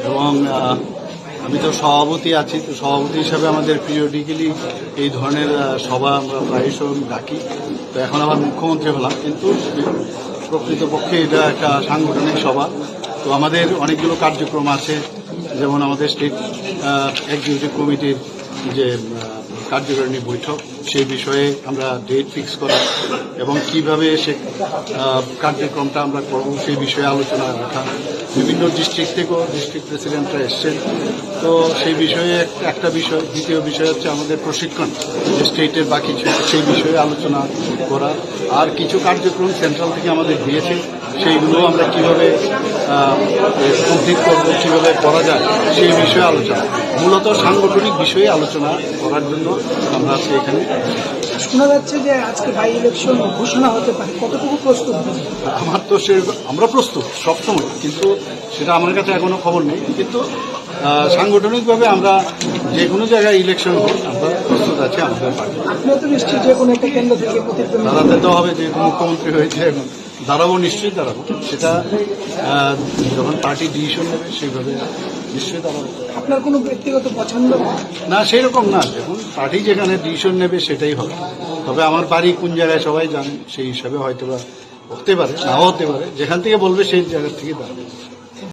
এবং আমি তো সভাপতি আছি, তো সভাপতি হিসাবে আমাদের পিরিয়ডিক্যালি এই ধরনের সভা আমরা প্রায়শই ডাকি। তো এখন আবার মুখ্যমন্ত্রী হলাম, কিন্তু প্রকৃতপক্ষে এটা একটা সাংগঠনিক সভা। তো আমাদের অনেকগুলো কার্যক্রম আছে, যেমন আমাদের স্টেট এক্সিকিউটিভ কমিটির যে কার্যকারিণী বৈঠক, সেই বিষয়ে আমরা ডেট ফিক্স করা এবং কিভাবে সে কার্যক্রমটা আমরা করব সেই বিষয়ে আলোচনা রাখা। বিভিন্ন ডিস্ট্রিক্ট থেকেও ডিস্ট্রিক্ট প্রেসিডেন্টরা এসছেন, তো সেই বিষয়ে একটা বিষয়। দ্বিতীয় বিষয় হচ্ছে আমাদের প্রশিক্ষণ, যে স্টেটের বাকি সেই বিষয়ে আলোচনা করা। আর কিছু কার্যক্রম সেন্ট্রাল থেকে আমাদের দিয়েছে, সেইগুলো আমরা কীভাবে কমপ্লিট করবো, কীভাবে করা যায় সেই বিষয়ে আলোচনা। মূলত সাংগঠনিক বিষয়ে আলোচনা করার জন্য আমরা আজকে এখানে। শোনা যাচ্ছে যে আজকে বাই ইলেকশন ঘোষণা হতে পারে, কতটুকু প্রস্তুত? আমার তো আমরা প্রস্তুত সবসময়, কিন্তু সেটা আমার কাছে এখনো খবর নেই। কিন্তু সাংগঠনিকভাবে আমরা যে কোনো জায়গায় ইলেকশন হোক, আমরা প্রস্তুত আছি আমাদের পার্টি। আপনিও তো নিশ্চয়ই যে কোনো একটা কেন্দ্র থেকে প্রতিদ্বন্দ্বিতা দাঁড়াতে তো হবে, যেহেতু মুখ্যমন্ত্রী হয়েছে এখন দাঁড়াবো, নিশ্চয়ই দাঁড়াবো। সেটা যখন পার্টি ডিসিশন নেবে সেইভাবে নিশ্চয়ই দাঁড়াবো। আপনার কোনো ব্যক্তিগত পছন্দ? না, সেই রকম না, যখন পার্টি যেখানে ডিসিশন নেবে সেটাই হবে। তবে আমার বাড়ি কোন জায়গায় সবাই জানেন, সেই হিসাবে হয়তো বা হতে পারে, নাও হতে পারে। যেখান থেকে বলবে সেই জায়গা থেকে দাঁড়াবে।